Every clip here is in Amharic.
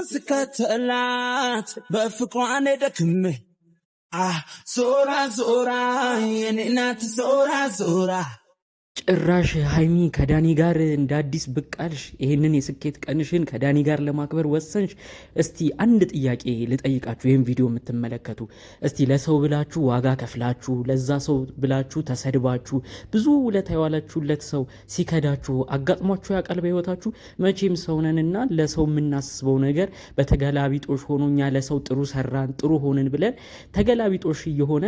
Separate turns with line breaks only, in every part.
ስከተላት በፍቅሯ ደክሜ ዞራ ዞራ የኔ ናት ዞራ ዞራ
ጭራሽ ሀይሚ ከዳኒ ጋር እንደ አዲስ ብቅ አልሽ። ይህንን የስኬት ቀንሽን ከዳኒ ጋር ለማክበር ወሰንሽ። እስቲ አንድ ጥያቄ ልጠይቃችሁ። ይህን ቪዲዮ የምትመለከቱ እስቲ ለሰው ብላችሁ ዋጋ ከፍላችሁ፣ ለዛ ሰው ብላችሁ ተሰድባችሁ፣ ብዙ ውለታ የዋላችሁለት ሰው ሲከዳችሁ አጋጥሟችሁ ያውቃል በህይወታችሁ? መቼም ሰውነንና ለሰው የምናስበው ነገር በተገላቢጦሽ ሆኖ እኛ ለሰው ጥሩ ሰራን ጥሩ ሆንን ብለን ተገላቢጦሽ እየሆነ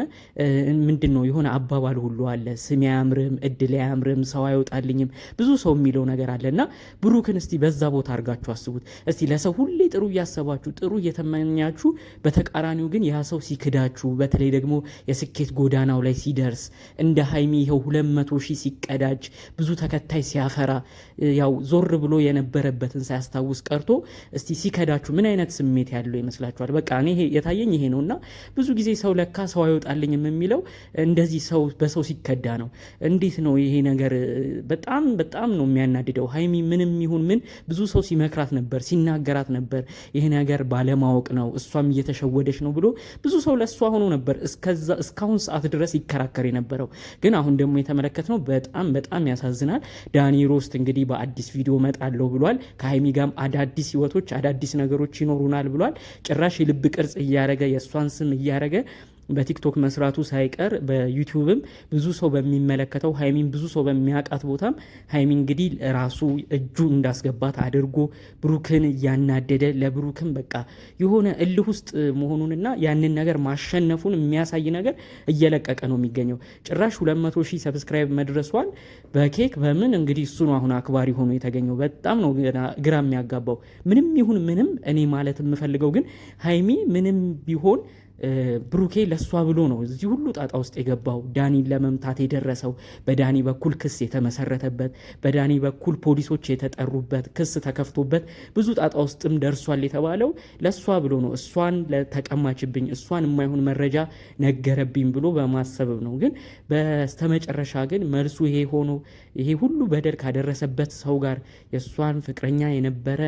ምንድን ነው የሆነ አባባል ሁሉ አለ፣ ስሜ አያምርም እድል አያምርም ሰው አይወጣልኝም ብዙ ሰው የሚለው ነገር አለና ብሩክን እስቲ በዛ ቦታ አድርጋችሁ አስቡት። እስቲ ለሰው ሁሌ ጥሩ እያሰባችሁ ጥሩ እየተመኛችሁ በተቃራኒው ግን ያ ሰው ሲክዳችሁ፣ በተለይ ደግሞ የስኬት ጎዳናው ላይ ሲደርስ እንደ ሀይሚ ይኸው 200 ሺህ ሲቀዳጅ ብዙ ተከታይ ሲያፈራ ያው ዞር ብሎ የነበረበትን ሳያስታውስ ቀርቶ እስቲ ሲከዳችሁ ምን አይነት ስሜት ያለው ይመስላችኋል? በቃ እኔ የታየኝ ይሄ ነውና ብዙ ጊዜ ሰው ለካ ሰው አይወጣልኝም የሚለው እንደዚህ ሰው በሰው ሲከዳ ነው። እንዴት ነው ይሄ ነገር? በጣም በጣም ነው የሚያናድደው። ሀይሚ ምንም ይሁን ምን ብዙ ሰው ሲመክራት ነበር፣ ሲናገራት ነበር። ይሄ ነገር ባለማወቅ ነው እሷም እየተሸወደች ነው ብሎ ብዙ ሰው ለእሷ ሆኖ ነበር እስካሁን ሰዓት ድረስ ይከራከር የነበረው። ግን አሁን ደግሞ የተመለከትነው በጣም በጣም ያሳዝናል። ዳኒ ሮስት እንግዲህ በአዲስ ቪዲዮ መጣለሁ ብሏል። ከሀይሚ ጋርም አዳዲስ ህይወቶች አዳዲስ ነገሮች ይኖሩናል ብሏል። ጭራሽ የልብ ቅርጽ እያረገ የእሷን ስም እያረገ በቲክቶክ መስራቱ ሳይቀር በዩቲዩብም ብዙ ሰው በሚመለከተው ሀይሚን ብዙ ሰው በሚያውቃት ቦታም ሀይሚ እንግዲህ ራሱ እጁ እንዳስገባት አድርጎ ብሩክን እያናደደ ለብሩክን በቃ የሆነ እልህ ውስጥ መሆኑንና ያንን ነገር ማሸነፉን የሚያሳይ ነገር እየለቀቀ ነው የሚገኘው። ጭራሽ 200 ሺህ ሰብስክራይብ መድረሷን በኬክ በምን እንግዲህ እሱ ነው አሁን አክባሪ ሆኖ የተገኘው። በጣም ነው ግራ የሚያጋባው። ምንም ይሁን ምንም እኔ ማለት የምፈልገው ግን ሀይሚ ምንም ቢሆን ብሩኬ ለሷ ብሎ ነው እዚህ ሁሉ ጣጣ ውስጥ የገባው፣ ዳኒን ለመምታት የደረሰው፣ በዳኒ በኩል ክስ የተመሰረተበት፣ በዳኒ በኩል ፖሊሶች የተጠሩበት፣ ክስ ተከፍቶበት ብዙ ጣጣ ውስጥም ደርሷል የተባለው ለሷ ብሎ ነው። እሷን ለተቀማችብኝ እሷን የማይሆን መረጃ ነገረብኝ ብሎ በማሰብ ነው። ግን በስተመጨረሻ ግን መልሱ ይሄ ሆኖ ይሄ ሁሉ በደል ካደረሰበት ሰው ጋር የእሷን ፍቅረኛ የነበረ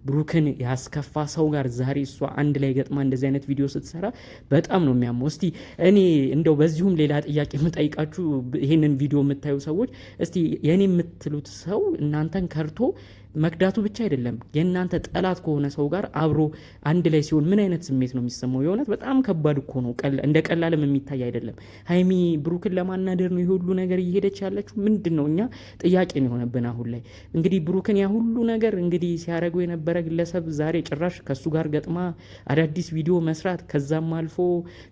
ብሩክን ያስከፋ ሰው ጋር ዛሬ እሷ አንድ ላይ ገጥማ እንደዚህ አይነት ቪዲዮ ስትሰራ በጣም ነው የሚያመው። እስቲ እኔ እንደው በዚሁም ሌላ ጥያቄ የምጠይቃችሁ ይሄንን ቪዲዮ የምታዩ ሰዎች እስቲ የኔ የምትሉት ሰው እናንተን ከርቶ መክዳቱ ብቻ አይደለም የእናንተ ጠላት ከሆነ ሰው ጋር አብሮ አንድ ላይ ሲሆን ምን አይነት ስሜት ነው የሚሰማው? የእውነት በጣም ከባድ እኮ ነው። እንደ ቀላልም የሚታይ አይደለም። ሀይሚ ብሩክን ለማናደር ነው የሁሉ ነገር እየሄደች ያለችው። ምንድን ነው እኛ ጥያቄ ነው የሆነብን አሁን ላይ። እንግዲህ ብሩክን ያ ሁሉ ነገር እንግዲህ ሲያደርገው የነበረ ግለሰብ ዛሬ ጭራሽ ከሱ ጋር ገጥማ አዳዲስ ቪዲዮ መስራት፣ ከዛም አልፎ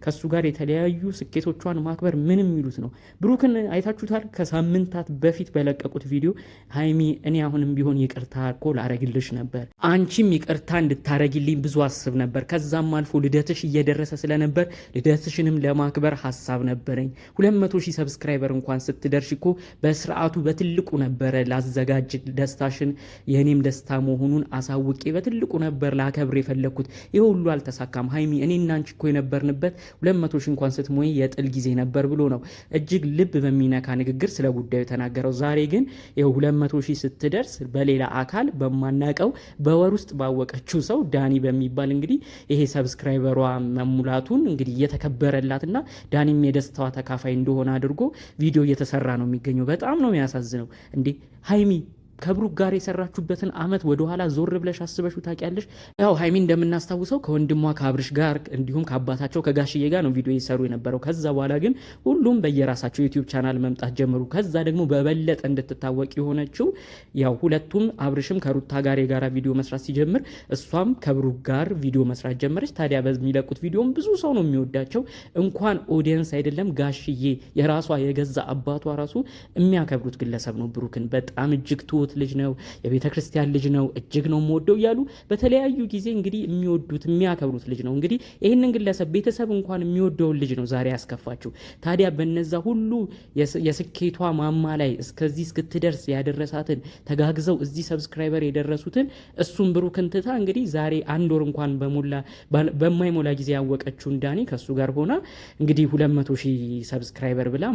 ከሱ ጋር የተለያዩ ስኬቶቿን ማክበር ምን የሚሉት ነው? ብሩክን አይታችሁታል። ከሳምንታት በፊት በለቀቁት ቪዲዮ ሀይሚ እኔ አሁንም ቢሆን ይቅርታ እኮ ላረግልሽ ነበር፣ አንቺም ይቅርታ እንድታረግልኝ ብዙ አስብ ነበር። ከዛም አልፎ ልደትሽ እየደረሰ ስለነበር ልደትሽንም ለማክበር ሀሳብ ነበረኝ። 200 ሺህ ሰብስክራይበር እንኳን ስትደርሽ እኮ በስርዓቱ በትልቁ ነበረ ላዘጋጅ፣ ደስታሽን የኔም ደስታ መሆኑን አሳውቄ በትልቁ ነበር ላከብር የፈለግኩት። ይህ ሁሉ አልተሳካም ሀይሚ፣ እኔና አንቺ እኮ የነበርንበት 200 ሺህ እንኳን ስትሞይ የጥል ጊዜ ነበር ብሎ ነው እጅግ ልብ በሚነካ ንግግር ስለ ጉዳዩ ተናገረው። ዛሬ ግን ይኸው 200 ሺህ ስትደርስ በሌላ አካል በማናቀው በወር ውስጥ ባወቀችው ሰው ዳኒ በሚባል እንግዲህ ይሄ ሰብስክራይበሯ መሙላቱን እንግዲህ እየተከበረላትና ዳኒም የደስታዋ ተካፋይ እንደሆነ አድርጎ ቪዲዮ እየተሰራ ነው የሚገኘው። በጣም ነው የሚያሳዝነው። እንዴ ሀይሚ ከብሩክ ጋር የሰራችሁበትን አመት ወደኋላ ዞር ብለሽ አስበሹ ታውቂያለሽ? ያው ሀይሚ እንደምናስታውሰው ከወንድሟ ከአብርሽ ጋር እንዲሁም ከአባታቸው ከጋሽዬ ጋር ነው ቪዲዮ ይሰሩ የነበረው። ከዛ በኋላ ግን ሁሉም በየራሳቸው ዩቲዩብ ቻናል መምጣት ጀመሩ። ከዛ ደግሞ በበለጠ እንድትታወቅ የሆነችው ያው ሁለቱም አብርሽም ከሩታ ጋር የጋራ ቪዲዮ መስራት ሲጀምር እሷም ከብሩክ ጋር ቪዲዮ መስራት ጀመረች። ታዲያ በሚለቁት ቪዲዮም ብዙ ሰው ነው የሚወዳቸው። እንኳን ኦዲየንስ አይደለም ጋሽዬ የራሷ የገዛ አባቷ ራሱ የሚያከብሩት ግለሰብ ነው ብሩክን። በጣም እጅግ ልጅ ነው፣ የቤተ ክርስቲያን ልጅ ነው፣ እጅግ ነው የምወደው እያሉ በተለያዩ ጊዜ እንግዲህ የሚወዱት የሚያከብሩት ልጅ ነው። እንግዲህ ይህንን ግለሰብ ቤተሰብ እንኳን የሚወደውን ልጅ ነው ዛሬ ያስከፋችው። ታዲያ በነዛ ሁሉ የስኬቷ ማማ ላይ እስከዚህ እስክትደርስ ያደረሳትን ተጋግዘው እዚህ ሰብስክራይበር የደረሱትን እሱም ብሩክን ትታ እንግዲህ ዛሬ አንድ ወር እንኳን በማይሞላ ጊዜ ያወቀችውን ዳኒ ከሱ ጋር ሆና እንግዲህ 200 ሺህ ሰብስክራይበር ብላ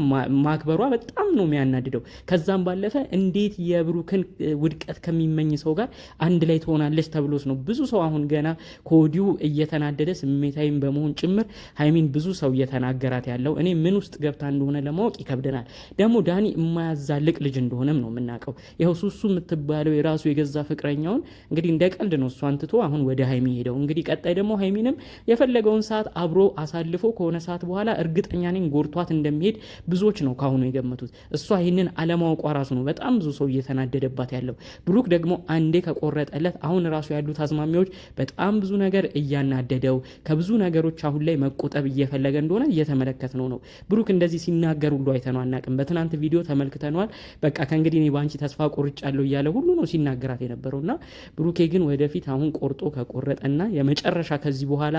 ማክበሯ በጣም ነው የሚያናድደው። ከዛም ባለፈ እንዴት የብሩክን የብሩክን ውድቀት ከሚመኝ ሰው ጋር አንድ ላይ ትሆናለች ተብሎስ ነው ብዙ ሰው አሁን ገና ከወዲሁ እየተናደደ ስሜታዊም በመሆን ጭምር ሀይሚን ብዙ ሰው እየተናገራት ያለው። እኔ ምን ውስጥ ገብታ እንደሆነ ለማወቅ ይከብደናል። ደግሞ ዳኒ የማያዛልቅ ልጅ እንደሆነም ነው የምናውቀው። ይኸው ሱሱ የምትባለው የራሱ የገዛ ፍቅረኛውን እንግዲህ እንደ ቀልድ ነው እሷን ትቶ አሁን ወደ ሀይሚ ሄደው። እንግዲህ ቀጣይ ደግሞ ሀይሚንም የፈለገውን ሰዓት አብሮ አሳልፎ ከሆነ ሰዓት በኋላ እርግጠኛ ነኝ ጎርቷት እንደሚሄድ ብዙዎች ነው ካሁኑ የገመቱት። እሷ ይህንን አለማወቋ ራሱ ነው በጣም ብዙ ሰው እየተናደደባት ያለው። ብሩክ ደግሞ አንዴ ከቆረጠለት አሁን ራሱ ያሉት አዝማሚያዎች በጣም ብዙ ነገር እያናደደው ከብዙ ነገሮች አሁን ላይ መቆጠብ እየፈለገ እንደሆነ እየተመለከት ነው። ብሩክ እንደዚህ ሲናገር ሁሉ አይተነው አናውቅም። በትናንት ቪዲዮ ተመልክተነዋል። በቃ ከእንግዲህ እኔ ባንቺ ተስፋ ቆርጫለሁ እያለ ሁሉ ነው ሲናገራት የነበረውና ብሩኬ ግን ወደፊት አሁን ቆርጦ ከቆረጠና የመጨረሻ ከዚህ በኋላ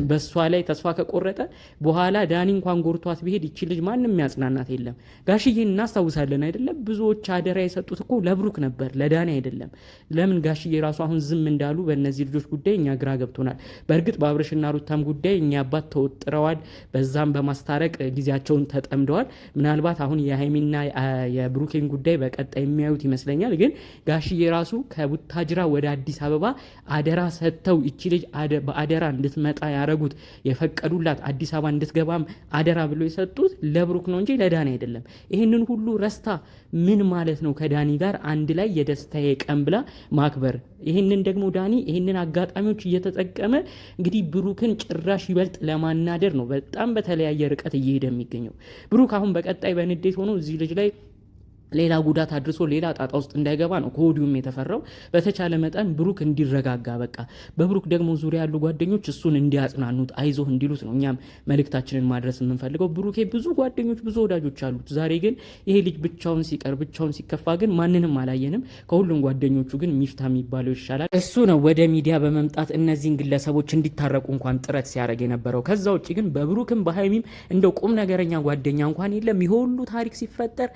በሷ ላይ ተስፋ ከቆረጠ በኋላ ዳኒ እንኳን ጎርቷት ቢሄድ ይቺ ልጅ ማንም ያጽናናት የለም። ጋሽዬን እናስታውሳለን አይደለም? ብዙዎች አደራ የሰጡት እኮ ለብሩክ ነበር ለዳኒ አይደለም። ለምን ጋሽዬ ራሱ አሁን ዝም እንዳሉ በእነዚህ ልጆች ጉዳይ እኛ ግራ ገብቶናል። በእርግጥ በአብርሽና ሩታም ጉዳይ እኛ አባት ተወጥረዋል። በዛም በማስታረቅ ጊዜያቸውን ተጠምደዋል። ምናልባት አሁን የሀይሚና የብሩኬን ጉዳይ በቀጣይ የሚያዩት ይመስለኛል። ግን ጋሽዬ ራሱ ከቡታጅራ ወደ አዲስ አበባ አደራ ሰጥተው ይቺ ልጅ በአደራ እንድትመጣ ያረጉት የፈቀዱላት አዲስ አበባ እንድትገባም አደራ ብሎ የሰጡት ለብሩክ ነው እንጂ ለዳኒ አይደለም። ይህንን ሁሉ ረስታ ምን ማለት ነው ከዳኒ ጋር አንድ ላይ የደስታዬ ቀን ብላ ማክበር? ይህንን ደግሞ ዳኒ ይህንን አጋጣሚዎች እየተጠቀመ እንግዲህ ብሩክን ጭራሽ ይበልጥ ለማናደር ነው በጣም በተለያየ ርቀት እየሄደ የሚገኘው። ብሩክ አሁን በቀጣይ በንዴት ሆኖ እዚህ ልጅ ላይ ሌላ ጉዳት አድርሶ ሌላ ጣጣ ውስጥ እንዳይገባ ነው ከወዲሁም የተፈራው። በተቻለ መጠን ብሩክ እንዲረጋጋ በቃ በብሩክ ደግሞ ዙሪያ ያሉ ጓደኞች እሱን እንዲያጽናኑት አይዞህ እንዲሉት ነው እኛም መልእክታችንን ማድረስ የምንፈልገው። ብሩኬ ብዙ ጓደኞች ብዙ ወዳጆች አሉት። ዛሬ ግን ይሄ ልጅ ብቻውን ሲቀር ብቻውን ሲከፋ ግን ማንንም አላየንም። ከሁሉም ጓደኞቹ ግን ሚፍታ የሚባለው ይሻላል። እሱ ነው ወደ ሚዲያ በመምጣት እነዚህን ግለሰቦች እንዲታረቁ እንኳን ጥረት ሲያደርግ የነበረው። ከዛ ውጭ ግን በብሩክም በሀይሚም እንደው ቁም ነገረኛ ጓደኛ እንኳን የለም። ይሁሉ ታሪክ ሲፈጠር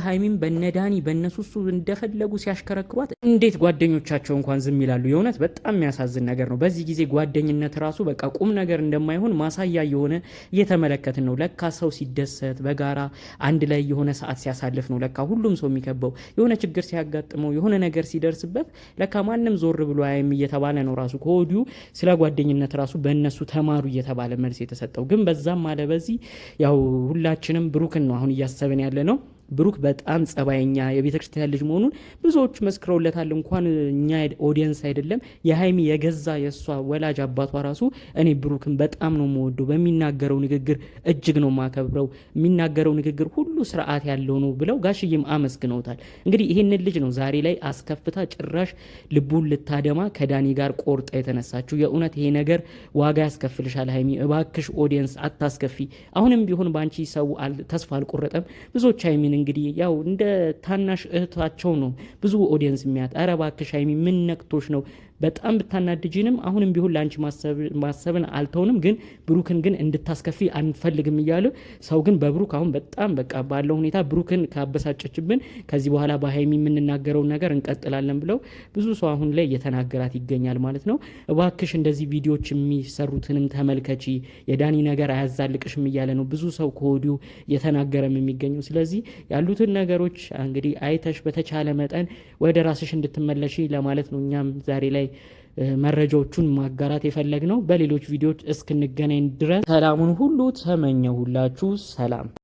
ሀይሚም በነዳኒ በነሱሱ እንደፈለጉ ሲያሽከረክሯት እንዴት ጓደኞቻቸው እንኳን ዝም ይላሉ? የእውነት በጣም የሚያሳዝን ነገር ነው። በዚህ ጊዜ ጓደኝነት ራሱ በቃ ቁም ነገር እንደማይሆን ማሳያ የሆነ እየተመለከትን ነው። ለካ ሰው ሲደሰት በጋራ አንድ ላይ የሆነ ሰዓት ሲያሳልፍ ነው ለካ ሁሉም ሰው የሚከበው። የሆነ ችግር ሲያጋጥመው የሆነ ነገር ሲደርስበት ለካ ማንም ዞር ብሎ አያይም እየተባለ ነው ራሱ ከወዲሁ ስለ ጓደኝነት ራሱ በእነሱ ተማሩ እየተባለ መልስ የተሰጠው። ግን በዛም አለ በዚህ ያው ሁላችንም ብሩክን ነው አሁን እያሰብን ያለ ነው። ብሩክ በጣም ጸባይኛ የቤተ ክርስቲያን ልጅ መሆኑን ብዙዎች መስክረውለታል። እንኳን እኛ ኦዲየንስ አይደለም የሀይሚ የገዛ የእሷ ወላጅ አባቷ ራሱ እኔ ብሩክን በጣም ነው የምወደው፣ በሚናገረው ንግግር እጅግ ነው የማከብረው፣ የሚናገረው ንግግር ሁሉ ስርዓት ያለው ነው ብለው ጋሽዬም አመስግነውታል። እንግዲህ ይህንን ልጅ ነው ዛሬ ላይ አስከፍታ ጭራሽ ልቡን ልታደማ ከዳኒ ጋር ቆርጣ የተነሳችው። የእውነት ይሄ ነገር ዋጋ ያስከፍልሻል ሀይሚ፣ እባክሽ ኦዲየንስ አታስከፊ። አሁንም ቢሆን በአንቺ ሰው ተስፋ አልቆረጠም። ብዙዎች ሀይሚን እንግዲህ ያው እንደ ታናሽ እህታቸው ነው ብዙ ኦዲየንስ የሚያት። ኧረ እባክሽ ሀይሚ ምን ነክቶሽ ነው? በጣም ብታናድጂንም አሁንም ቢሆን ለአንቺ ማሰብን አልተውንም፣ ግን ብሩክን ግን እንድታስከፊ አንፈልግም እያለ ሰው ግን በብሩክ አሁን በጣም በቃ ባለው ሁኔታ ብሩክን ካበሳጨችብን ከዚህ በኋላ በሀይሚ የምንናገረውን ነገር እንቀጥላለን ብለው ብዙ ሰው አሁን ላይ እየተናገራት ይገኛል ማለት ነው። እባክሽ እንደዚህ ቪዲዮዎች የሚሰሩትንም ተመልከቺ፣ የዳኒ ነገር አያዛልቅሽም እያለ ነው ብዙ ሰው ከወዲሁ እየተናገረም የሚገኘው። ስለዚህ ያሉትን ነገሮች እንግዲህ አይተሽ በተቻለ መጠን ወደ ራስሽ እንድትመለሺ ለማለት ነው እኛም ዛሬ ላይ መረጃዎቹን ማጋራት የፈለግነው። በሌሎች ቪዲዮዎች እስክንገናኝ ድረስ ሰላሙን ሁሉ ተመኘሁላችሁ። ሰላም።